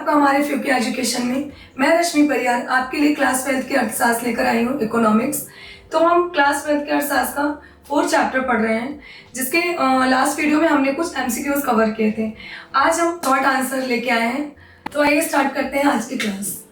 आपका हमारे फ्यूकी एजुकेशन में। मैं रश्मि परियार आपके लिए क्लास 12th की अर्थशास्त्र लेकर आई हूँ, इकोनॉमिक्स। तो हम क्लास 12th के अर्थशास्त्र का 4th चैप्टर पढ़ रहे हैं, जिसके लास्ट वीडियो में हमने कुछ एमसीक्यूज कवर किए थे। आज हम शॉर्ट आंसर लेके आए हैं, तो आइए स्टार्ट करते हैं आज की क्लास।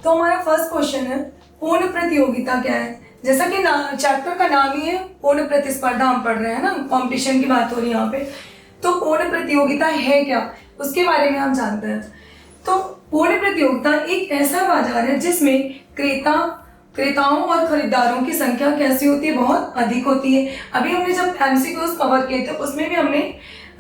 तो हमारा फर्स्ट क्वेश्चन है, पूर्ण प्रतियोगिता क्या है। जैसा कि चैप्टर का नाम ही है पूर्ण प्रतिस्पर्धा, हम पढ़ रहे हैं ना, कंपटीशन की बात हो रही है यहाँ पे। तो पूर्ण प्रतियोगिता है क्या, उसके बारे में हम जानते हैं। तो पूर्ण प्रतियोगिता एक ऐसा बाजार है जिसमें क्रेताओं और खरीदारों की संख्या कैसी होती है, बहुत अधिक होती है। अभी हमने जब एमसीक्यूज कवर किए थे उसमें भी हमने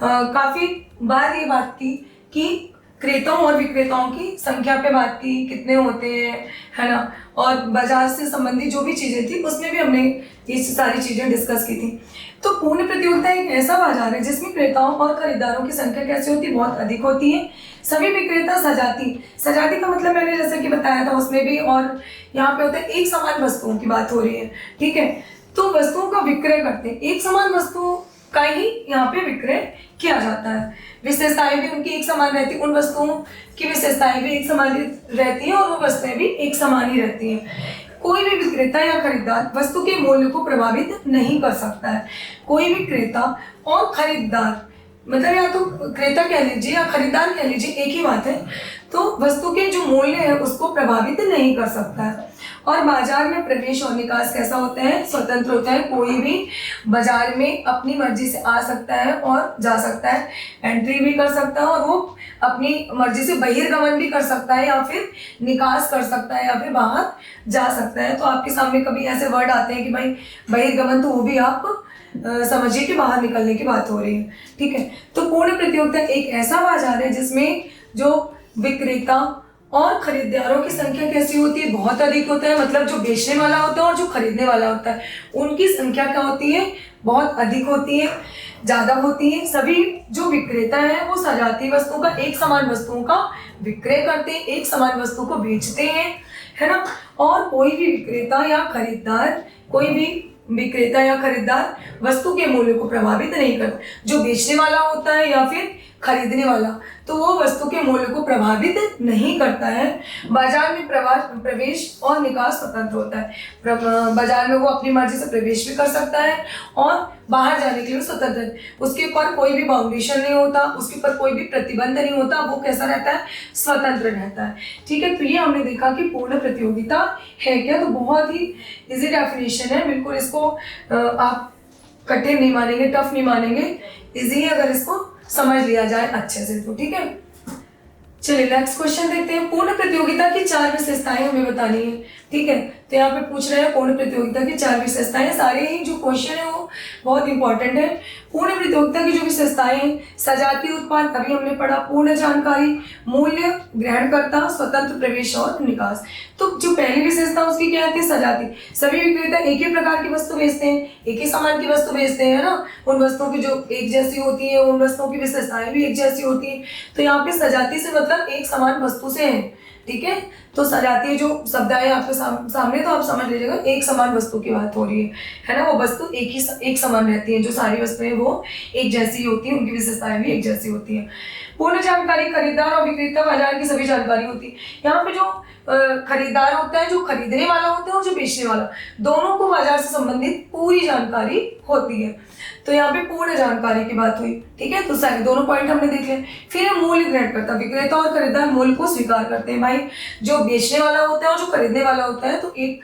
काफी बार ये बात की कि क्रेताओं और विक्रेताओं की संख्या पे बात की, कितने होते हैं, है ना, और बाजार से संबंधित जो भी चीजें थी उसमें भी हमने ये सारी चीजें डिस्कस की थी। तो पूर्ण प्रतियोगिता एक ऐसा बाजार है जिसमें क्रेताओं और खरीदारों की संख्या कैसी होती है, बहुत अधिक होती है। सभी विक्रेता सजाती का मतलब मैंने जैसा कि बताया था उसमें भी, और यहाँ पे होता है एक समान वस्तुओं की बात हो रही है, ठीक है। तो वस्तुओं का विक्रय करते हैं, एक समान वस्तुओं का ही यहाँ पे विक्रय किया जाता है। विशेषताएं भी उनकी एक समान रहती है, उन वस्तुओं की विशेषताएं भी एक समान रहती हैं और वो वस्तुएं भी एक समान ही रहती हैं। कोई भी विक्रेता या खरीदार वस्तु के मूल्य को प्रभावित नहीं कर सकता है। कोई भी क्रेता और खरीदार, मतलब या तो क्रेता कह लीजिए या खरीदार कह लीजिए, एक ही बात है, तो वस्तु के जो मूल्य है उसको प्रभावित नहीं कर सकता है। और बाजार में प्रवेश और निकास कैसा होता है, स्वतंत्र होता है। कोई भी बाजार में अपनी मर्जी से आ सकता है और जा सकता है, एंट्री भी कर सकता है और वो अपनी मर्जी से बहिर्गमन भी कर सकता है, या फिर निकास कर सकता है, या फिर बाहर जा सकता है। तो आपके सामने कभी ऐसे वर्ड आते हैं कि भाई बहिर्गमन, तो वो भी आप समझिए कि बाहर निकलने की बात हो रही है, ठीक है। तो पूर्ण प्रतियोगिता एक ऐसा बाजार है जिसमें जो विक्रेता और खरीदारों की संख्या कैसी होती है, बहुत अधिक होता है। मतलब जो बेचने वाला होता है और जो खरीदने वाला होता है उनकी संख्या क्या होती है, बहुत अधिक होती है, ज्यादा होती है। सभी जो विक्रेता है वो सजाती वस्तुओं का, एक समान वस्तुओं का विक्रय करते हैं, एक समान वस्तु को बेचते हैं, है ना। और कोई भी विक्रेता या खरीदार वस्तु के मूल्य को प्रभावित नहीं करता। जो बेचने वाला होता है या फिर खरीदने वाला, तो वो वस्तु के मूल्य को प्रभावित नहीं करता है। बाजार में प्रवेश और निकास स्वतंत्र होता है। बाजार में वो अपनी मर्जी से प्रवेश भी कर सकता है और बाहर जाने के लिए स्वतंत्र है। उसके ऊपर कोई भी बाउंडेशन नहीं होता, उसके ऊपर कोई भी प्रतिबंध नहीं होता, वो कैसा रहता है, स्वतंत्र रहता है, ठीक है। तो ये हमने देखा कि पूर्ण प्रतियोगिता है क्या। तो बहुत ही इजी डेफिनेशन है, बिल्कुल इसको आप कठिन नहीं मानेंगे, टफ नहीं मानेंगे, इजी है अगर इसको समझ लिया जाए अच्छे से, तो ठीक है। चलिए नेक्स्ट क्वेश्चन देखते हैं। पूर्ण प्रतियोगिता की 4 विशेषताएं हमें बतानी है, ठीक है। तो यहाँ पे पूछ रहे हैं पूर्ण प्रतियोगिता की 4 विशेषताएं। सारे ही जो क्वेश्चन है वो बहुत इंपॉर्टेंट है। पूर्ण प्रतियोगिता की जो विशेषताएं हैं, सजातीय उत्पाद अभी हमने पढ़ा, पूर्ण जानकारी, मूल्य ग्रहणकर्ता, स्वतंत्र प्रवेश और निकास। तो जो पहली विशेषता उसकी क्या है, सजाती। सभी विक्रेता एक ही प्रकार की वस्तु बेचते हैं, एक ही सामान की वस्तु बेचते हैं ना, उन वस्तुओं की जो एक जैसी होती है, उन वस्तुओं की विशेषताएं भी एक जैसी होती है। तो यहाँ पे सजाती से मतलब एक समान वस्तु से है, ठीक है। तो सजातीय जो शब्द है आपके सामने, तो आप समझ लीजिएगा एक समान वस्तु की बात हो रही है ना। वो वस्तु एक समान रहती है, जो सारी वस्तुएं वो एक जैसी होती है, उनकी विशेषताएं भी एक जैसी होती है। पूर्ण जानकारी, खरीदार और विक्रेता बाजार की सभी जानकारी होती है। यहाँ पे जो खरीदार होता है, जो खरीदने वाला होता है और जो बेचने वाला, दोनों को बाजार से संबंधित पूरी जानकारी होती है। तो यहाँ पे पूर्ण जानकारी की बात हुई, ठीक है। तो सारे दोनों पॉइंट हमने देख लिया। फिर मूल्य ग्रहण करता, विक्रेता और खरीदार मूल्य को स्वीकार करते हैं। भाई जो बेचने वाला होता है और जो खरीदने वाला होता है, तो एक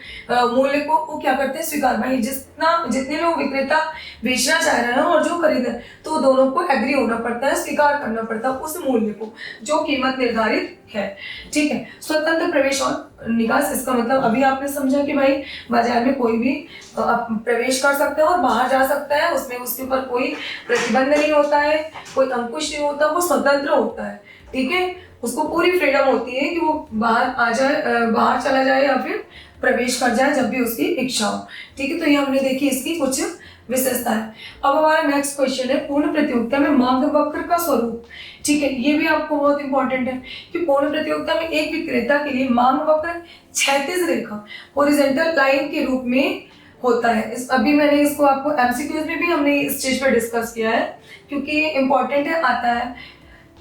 मूल्य को वो क्या करते हैं, स्वीकार। भाई जितने लोग विक्रेता बेचना चाह रहे हैं और जो खरीद, तो दोनों को एग्री होना पड़ता है, स्वीकार करना पड़ता है उस मूल्य को, जो कीमत निर्धारित है, ठीक है। स्वतंत्र प्रवेश और निकास, इसका मतलब अभी आपने समझा कि भाई बाजार में कोई भी प्रवेश कर सकता है और बाहर जा सकता है, उसमें उसके ऊपर कोई प्रतिबंध नहीं होता है, कोई अंकुश नहीं होता, वो स्वतंत्र होता है, ठीक है। उसको पूरी फ्रीडम होती है कि वो बाहर आ जाए, बाहर चला जाए या फिर प्रवेश कर जाए जब भी उसकी इच्छा हो, ठीक है। तो ये हमने देखी इसकी कुछ विशेषता है। अब हमारा नेक्स्ट क्वेश्चन है, पूर्ण प्रतियोगिता में मांग वक्र का स्वरूप, ठीक है। ये भी आपको बहुत इंपॉर्टेंट है कि पूर्ण प्रतियोगिता में एक विक्रेता के लिए मांग वक्र क्षैतिज रेखा, हॉरिजॉन्टल लाइन के रूप में होता है। अभी मैंने इसको आपको एमसीक्यूज में भी हमने इस चीज पर डिस्कस किया है, क्योंकि ये इंपॉर्टेंट है, आता है।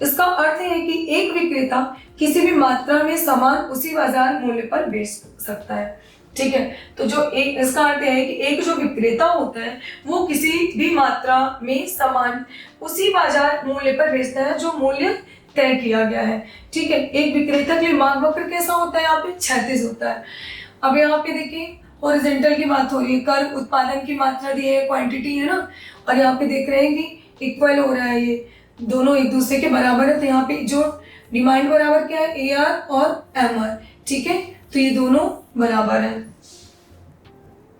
इसका अर्थ है कि एक विक्रेता किसी भी मात्रा में सामान उसी बाजार मूल्य पर बेच सकता है। ठीक है, तो जो एक इसका अर्थ है कि एक जो विक्रेता होता है वो किसी भी मात्रा में सामान उसी बाजार मूल्य पर बेचता है जो मूल्य तय किया गया है। ठीक है, एक विक्रेता के लिए मांग वक्र कैसा होता है, यहाँ पे क्षैतिज होता है। अब यहाँ पे देखिए हॉरिजॉन्टल की बात हो रही है, कर उत्पादन की मात्रा दी है, क्वांटिटी है ना, और यहाँ पे देख रहे हैं कि इक्वल हो रहा है, ये दोनों एक दूसरे के बराबर है। तो यहाँ पे जो डिमांड बराबर क्या है, AR और MR। ठीक है, तो ये दोनों बराबर है।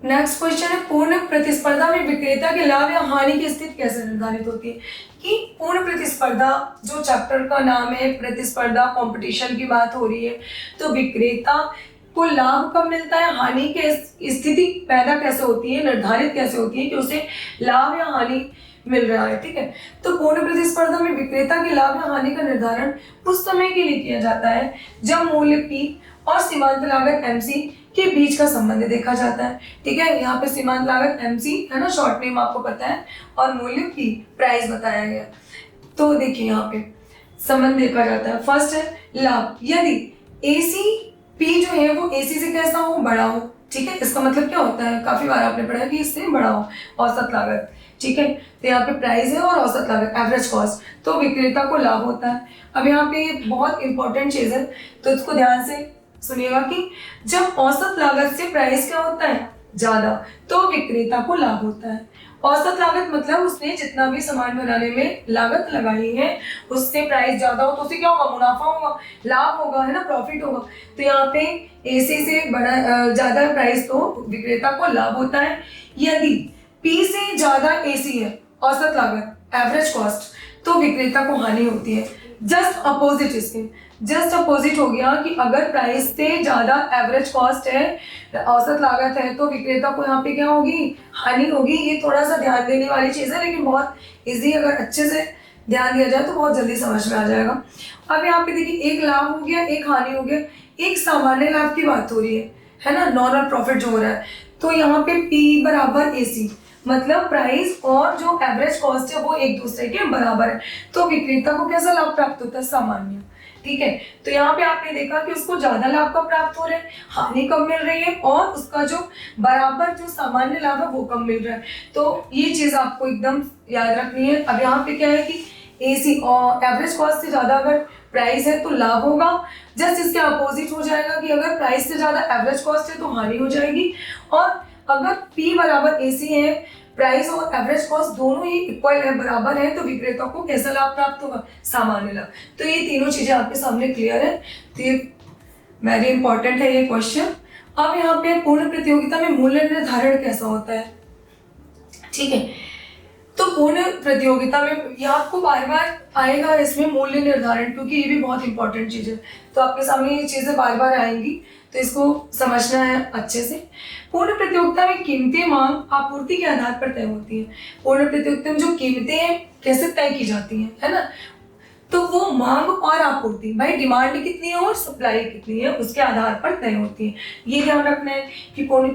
नेक्स्ट क्वेश्चन है, पूर्ण प्रतिस्पर्धा में विक्रेता के लाभ या हानि की स्थिति कैसे निर्धारित होती है। कि पूर्ण प्रतिस्पर्धा, जो चैप्टर का नाम है प्रतिस्पर्धा, कंपटीशन की बात हो रही है, तो विक्रेता को लाभ कब मिलता है, हानि के स्थिति पैदा कैसे होती है, निर्धारित कैसे होती है कि उसे लाभ या हानि मिल रहा है। ठीक है, तो पूर्ण प्रतिस्पर्धा में विक्रेता के लाभ या हानि का निर्धारण उस समय के लिए किया जाता है जब मूल्य P और सीमांत लागत MC के बीच का संबंध देखा जाता है। ठीक है, यहाँ पे सीमांत लागत MC है ना, शॉर्ट नेम आपको पता है, और मूल्य P प्राइस बताया गया। तो देखिए यहाँ पे संबंध देखा जाता है। फर्स्ट है लाभ, यदि P जो है वो AC से कैसा हो, बड़ा हो। ठीक है, इसका मतलब क्या होता है, काफी बार आपने पढ़ा कि इससे बड़ा हो औसत लागत। ठीक है, तो यहाँ पे प्राइस है और औसत लागत, एवरेज कॉस्ट, तो विक्रेता को लाभ होता है। अब यहाँ पे बहुत इंपॉर्टेंट चीज है, तो इसको ध्यान से सुनिएगा कि जब औसत लागत से प्राइस क्या होता है, ज्यादा, तो विक्रेता को लाभ होता है। औसत लागत मतलब उसने जितना भी सामान बनाने में लागत लगाई है उससे प्राइस ज्यादा हो तो उसे क्या होगा, मुनाफा होगा, लाभ होगा, है ना, प्रॉफिट होगा। तो यहाँ पे AC से बड़ा ज्यादा प्राइस तो विक्रेता को लाभ होता है। यदि P से ज्यादा AC है, औसत लागत, एवरेज कॉस्ट, तो विक्रेता को हानि होती है। जस्ट अपोजिट, इसके जस्ट अपोजिट हो गया कि अगर प्राइस से ज्यादा एवरेज कॉस्ट है, औसत लागत है, तो विक्रेता को यहाँ पे क्या होगी, हानि होगी। ये थोड़ा सा ध्यान देने वाली चीज है, लेकिन बहुत इजी, अगर अच्छे से ध्यान दिया जाए तो बहुत जल्दी समझ में आ जाएगा। अब यहाँ पे देखिए एक लाभ हो गया, एक हानि हो गया, एक सामान्य लाभ की बात हो रही है ना, नॉर्मल प्रॉफिट जो हो रहा है। तो यहाँ पे P बराबर AC, मतलब प्राइस और जो एवरेज कॉस्ट है वो एक दूसरे के बराबर है, तो विक्रेता को कैसा लाभ प्राप्त होता है, सामान्य। ठीक है, तो यहाँ पे आपने देखा कि उसको ज्यादा लाभ कब प्राप्त हो रहा है, हानि कब मिल रही है, और उसका जो बराबर जो सामान्य लाभ है वो कब मिल रहा है। तो ये चीज आपको एकदम याद रखनी है। अब यहाँ पे क्या है कि AC और एवरेज कॉस्ट से ज्यादा अगर प्राइस है तो लाभ होगा, जस्ट इसके अपोजिट हो जाएगा कि अगर प्राइस से ज्यादा एवरेज कॉस्ट है तो हानि हो जाएगी। और अगर P बराबर AC है, प्राइस और एवरेज कॉस्ट दोनों ही इक्वल है, बराबर है, तो विक्रेता को कैसा लाभ प्राप्त होगा, सामान्य लाभ। तो ये तीनों चीजें आपके सामने क्लियर है, तो ये वेरी इंपॉर्टेंट है ये क्वेश्चन। अब यहाँ पे पूर्ण प्रतियोगिता में मूल्य निर्धारण कैसा होता है। ठीक है, तो पूर्ण प्रतियोगिता में यह आपको बार बार आएगा इसमें मूल्य निर्धारण, क्योंकि ये भी बहुत इंपॉर्टेंट चीज है, तो आपके सामने ये चीजें बार बार आएंगी, तो इसको समझना है अच्छे से। पूर्ण प्रतियोगिता में कीमतें मांग आपूर्ति के आधार पर तय होती है। पूर्ण प्रतियोगिता में जो कीमतें हैं कैसे तय की जाती हैं, है ना, तो वो मांग और आपूर्ति, भाई डिमांड कितनी है और सप्लाई कितनी है, उसके आधार पर तय होती है। ये ध्यान रखना है कि पूर्ण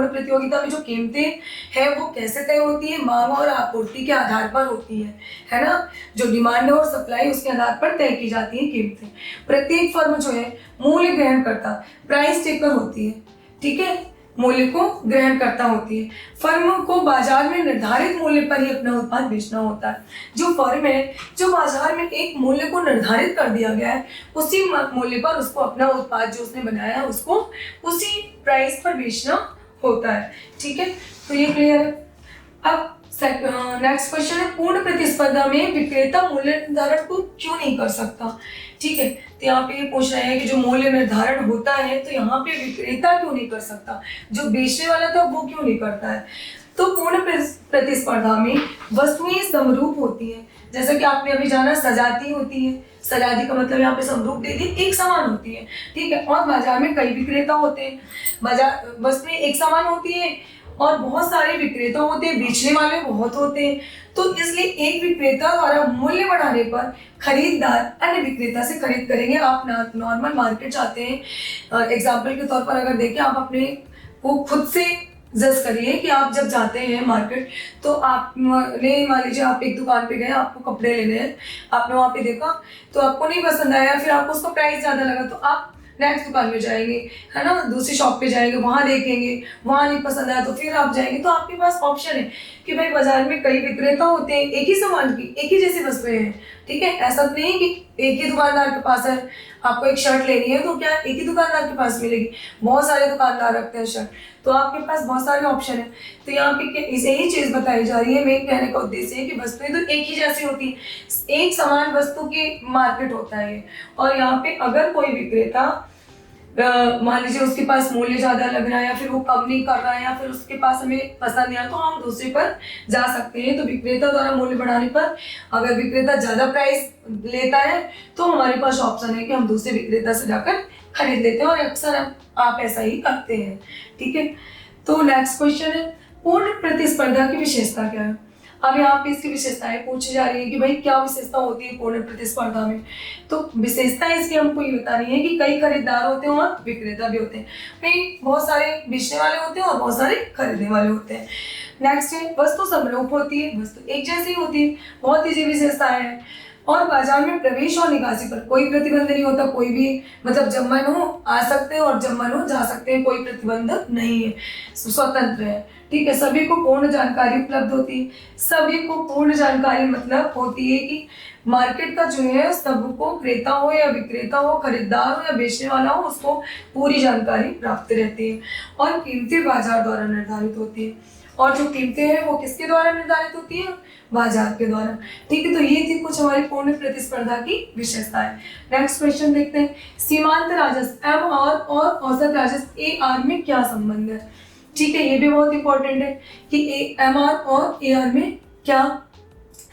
प्रतियोगिता में जो कीमतें है वो कैसे तय होती है, मांग और आपूर्ति के आधार पर होती है ना, जो डिमांड और सप्लाई उसके आधार पर तय की जाती है कीमतें। प्रत्येक फर्म जो है मूल्य ग्रहण करता, प्राइस टेकर होती है। ठीक है, मूल्य को ग्रहण करता होती है। फर्म को बाजार में निर्धारित मूल्य पर ही अपना उत्पाद बेचना होता है। जो फर्म है, जो बाजार में एक मूल्य को निर्धारित कर दिया गया है, उसी मूल्य पर उसको अपना उत्पाद जो उसने बनाया है उसको उसी प्राइस पर बेचना होता है। ठीक है, तो ये क्लियर है। अब नेक्स्ट क्वेश्चन है, पूर्ण प्रतिस्पर्धा में विक्रेता मूल्य निर्धारण को क्यों नहीं कर सकता। ठीक है, तो यहाँ पे ये पूछ रहे हैं कि जो मूल्य निर्धारण होता है तो यहाँ पे विक्रेता क्यों नहीं कर सकता, जो बेचने वाला था वो क्यों नहीं करता है। तो पूर्ण प्रतिस्पर्धा में वस्तुएं समरूप होती हैं, जैसा कि आपने अभी जाना सजाती होती है, सजाती का मतलब यहाँ पे समरूप दे दी, एक समान होती है। ठीक है, और बाजार में कई विक्रेता होते हैं, बाजार वस्तुएं एक समान होती है और बहुत सारे विक्रेता होते हैं, बेचने वाले बहुत होते हैं, तो इसलिए एक विक्रेता द्वारा मूल्य बढ़ाने पर खरीदार अन्य विक्रेता से खरीद करेंगे। आप नॉर्मल मार्केट जाते हैं, एग्जाम्पल के तौर पर अगर देखें, आप अपने को खुद से जज करिए कि आप जब जाते हैं मार्केट तो मान लीजिए आप एक दुकान पे गए, आपको कपड़े लेने हैं, आपने वहाँ पे देखा तो आपको नहीं पसंद आया, फिर आपको उसका प्राइस ज़्यादा लगा, तो आप नेक्स्ट दुकान में जाएंगे, है ना, दूसरी शॉप पे जाएंगे, वहाँ देखेंगे, वहाँ नहीं पसंद आया तो फिर आप जाएंगे। तो आपके पास ऑप्शन है कि भाई बाजार में कई विक्रेता होते हैं, एक ही सामान की एक ही जैसी वस्तुएं हैं, ठीक है। ऐसा तो नहीं कि एक ही दुकानदार के पास है, आपको एक शर्ट लेनी है तो क्या एक ही दुकानदार के पास मिलेगी, बहुत सारे दुकानदार रखते हैं शर्ट, तो आपके पास बहुत सारे ऑप्शन है। तो यहाँ पे यही चीज बताई जा रही है, मेरे कहने का उद्देश्य है कि वस्तुएं तो एक ही जैसी होती है, एक समान वस्तु की मार्केट होता है। और यहाँ पे अगर कोई विक्रेता मान लीजिए उसके पास मूल्य ज्यादा लग रहा है या फिर वो कम नहीं कर रहा है या फिर उसके पास हमें पसंद नहीं आया तो हम दूसरे पर जा सकते हैं। तो विक्रेता द्वारा मूल्य बढ़ाने पर अगर विक्रेता ज्यादा प्राइस लेता है तो हमारे पास ऑप्शन है कि हम दूसरे विक्रेता से जाकर खरीद लेते हैं, और अक्सर आप ऐसा ही करते हैं, ठीक है। तो नेक्स्ट क्वेश्चन है, पूर्ण प्रतिस्पर्धा की विशेषता क्या है। अब यहाँ पे इसकी विशेषताएं पूछी जा रही है कि भाई क्या विशेषता होती है पूर्ण प्रतिस्पर्धा में। तो विशेषता इसकी हमको ये बता रही है कि कई खरीदार होते हैं और विक्रेता भी होते हैं, भाई बहुत सारे बेचने वाले होते हैं और बहुत सारे खरीदने वाले होते हैं। नेक्स्ट है, वस्तु समरूप होती है, वस्तु एक जैसी होती है, बहुत ईजी विशेषताएं हैं। और बाजार में प्रवेश और निकासी पर कोई प्रतिबंध नहीं होता, कोई भी मतलब जब मन हो आ सकते हैं और जब मन हो जा सकते हैं, कोई प्रतिबंध नहीं है, स्वतंत्र है, ठीक है। सभी को पूर्ण जानकारी उपलब्ध होती है, सभी को पूर्ण जानकारी मतलब होती है कि मार्केट का जो है सबको, क्रेता हो या विक्रेता हो, खरीदार हो या बेचने वाला हो, उसको पूरी जानकारी प्राप्त रहती है। और कीमतें बाजार द्वारा निर्धारित होती है, और जो कीमतें हैं वो किसके द्वारा निर्धारित होती है, बाजार के द्वारा, ठीक है। तो ये थी कुछ हमारी पूर्ण प्रतिस्पर्धा की विशेषताएं। नेक्स्ट क्वेश्चन देखते हैं, सीमांत राजस्व MR और औसत राजस्व AR में क्या संबंध है, ठीक है। ये भी बहुत इंपॉर्टेंट है कि MR और AR में क्या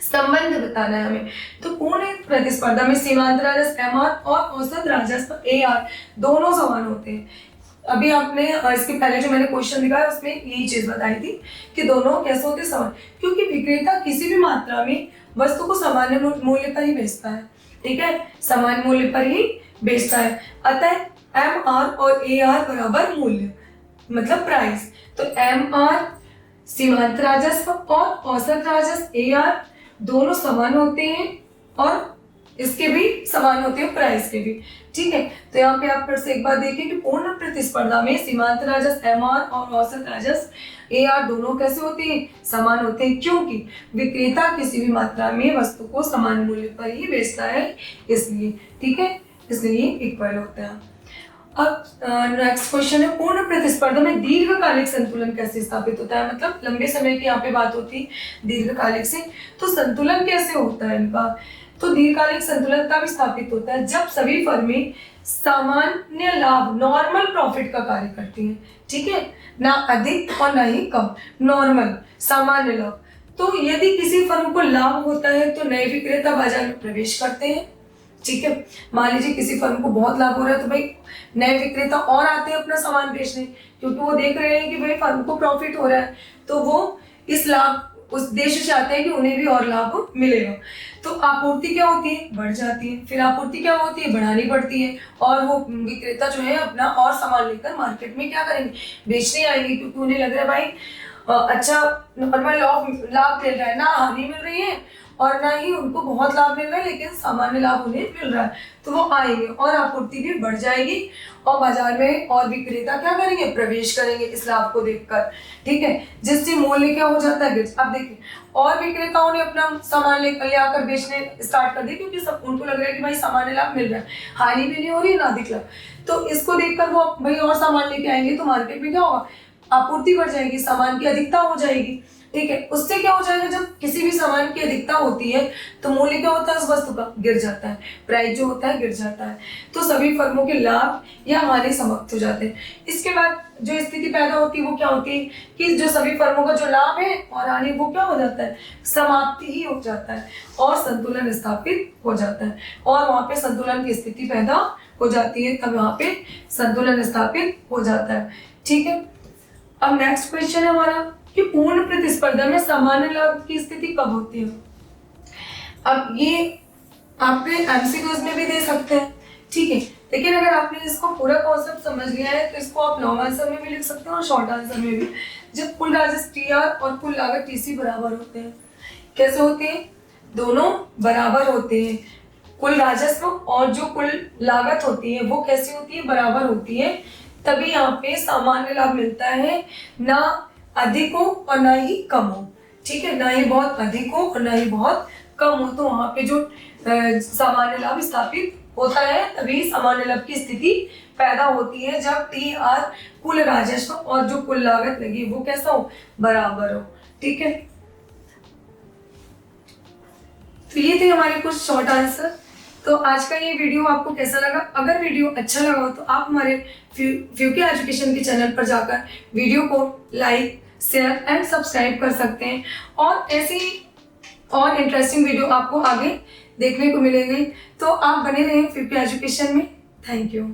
संबंध बताना है हमें। तो पूर्ण प्रतिस्पर्धा में सीमांत राजस्व MR और औसत राजस्व AR दोनों समान होते हैं। अभी आपने इसके पहले जो मैंने क्वेश्चन दिखाया उसमें यही चीज बताई थी कि दोनों कैसे होते हैं, समान, क्योंकि विक्रेता किसी भी मात्रा में वस्तु को सामान्य मूल्य पर ही बेचता है, ठीक है, सामान्य मूल्य पर ही बेचता है। अतः MR और AR बराबर मूल्य मतलब प्राइस। तो MR सीमांत राजस्व और औसत राजस्व AR दोनों समान होते हैं और इसके भी समान होते हैं प्राइस के भी, ठीक है। तो यहाँ पे आप फिर से एक बार देखिए कि पूर्ण प्रतिस्पर्धा में सीमांत राजस्व MR और औसत राजस्व AR दोनों कैसे होते हैं, समान होते हैं, क्योंकि विक्रेता किसी भी मात्रा में वस्तु को समान मूल्य पर ही बेचता है, इसलिए, ठीक है, इसलिए इक्वल होता है। अब नेक्स्ट क्वेश्चन है, पूर्ण प्रतिस्पर्धा में दीर्घकालिक संतुलन कैसे स्थापित होता है, मतलब लंबे समय की यहाँ पे बात होती है दीर्घकालिक से, तो संतुलन कैसे होता है इनका। तो दीर्घकालिक संतुलन तब स्थापित होता है जब सभी फर्में सामान्य लाभ, नॉर्मल प्रॉफिट का कार्य करती हैं, ठीक है, ना अधिक और ना ही कम, नॉर्मल सामान्य लाभ। तो यदि किसी फर्म को लाभ होता है तो नए विक्रेता बाजार में प्रवेश करते हैं, ठीक है। मान लीजिए किसी फर्म को बहुत लाभ हो रहा है तो भाई नए विक्रेता और आते हैं अपना सामान बेचने, क्योंकि वो देख रहे हैं कि भाई फर्म को प्रॉफिट हो रहा है, तो वो इस लाभ उस देश से चाहते हैं कि उन्हें भी और लाभ मिलेगा। तो आपूर्ति क्या होती है, बढ़ जाती है, फिर आपूर्ति क्या होती है, बढ़ानी पड़ती है, और वो विक्रेता जो है अपना और सामान लेकर मार्केट में क्या करेंगे, बेचने आएंगे, क्योंकि उन्हें लग रहा है भाई अच्छा नॉर्मल लाभ मिल रहा है, ना हानि मिल रही है और ना ही उनको बहुत लाभ मिल रहा है, लेकिन सामान्य लाभ उन्हें मिल रहा है, तो वो आएंगे और आपूर्ति भी बढ़ जाएगी और बाजार में और विक्रेता क्या करेंगे, प्रवेश करेंगे इस लाभ को देखकर, ठीक है, जिससे मूल्य क्या हो जाता है। अब देखिए और विक्रेताओं ने अपना सामान ले आकर बेचने स्टार्ट कर दिया, क्योंकि सब उनको लग रहा है कि भाई सामान्य लाभ मिल रहा है, हानि भी नहीं हो रही ना अधिक लाभ, तो इसको देखकर वो भाई और सामान लेके आएंगे, तो मार्केट में क्या होगा, आपूर्ति बढ़ जाएगी, सामान की अधिकता हो जाएगी, ठीक है। उससे क्या हो जाएगा, जब किसी भी सामान की अधिकता होती है तो मूल्य क्या होता है उस वस्तु का, गिर जाता है, प्राइस जो होता है गिर जाता है, तो सभी फर्मों के लाभ या हानि समाप्त हो जाते हैं। इसके बाद जो स्थिति पैदा होती है वो क्या होती है कि जो सभी फर्मों का जो लाभ है और हानि वो क्या हो जाता है, समाप्ति ही हो जाता है और संतुलन स्थापित हो जाता है, और वहां पे संतुलन की स्थिति पैदा हो जाती है, तब वहां पे संतुलन स्थापित हो जाता है, ठीक है। अब नेक्स्ट क्वेश्चन है हमारा कि पूर्ण प्रतिस्पर्धा में सामान्य लाभ की स्थिति कब होती है। अब ये आपने एमसीक्यूज में भी दे सकते हैं, ठीक है, लेकिन अगर आपने इसको पूरा कॉन्सेप्ट समझ लिया है तो इसको आप लॉन्ग आंसर में भी लिख सकते हैं और शॉर्ट आंसर में भी जब कुल राजस्व TR और कुल लागत TC बराबर होते हैं। कैसे होते हैं? दोनों बराबर होते हैं। कुल राजस्व और जो कुल लागत होती है वो कैसी होती है? बराबर होती है। तभी यहाँ पे सामान्य लाभ मिलता है, ना अधिक हो और ना ही कम हो। ठीक है, ना ही बहुत अधिक हो और ना ही बहुत कम हो। तो वहाँ पे जो सामान्य लाभ स्थापित होता है, तभी सामान्य लाभ की स्थिति पैदा होती है जब TR कुल राजस्व और जो कुल लागत लगी वो कैसा हो? बराबर हो। ठीक है, तो ये थे हमारे कुछ शॉर्ट आंसर। तो आज का ये वीडियो आपको कैसा लगा? अगर वीडियो अच्छा लगा हो तो आप हमारे फ्यूके एजुकेशन के चैनल पर जाकर वीडियो को लाइक, शेयर एंड सब्सक्राइब कर सकते हैं, और ऐसी और इंटरेस्टिंग वीडियो आपको आगे देखने को मिलेंगे। तो आप बने रहें फ्यूके एजुकेशन में। Thank you.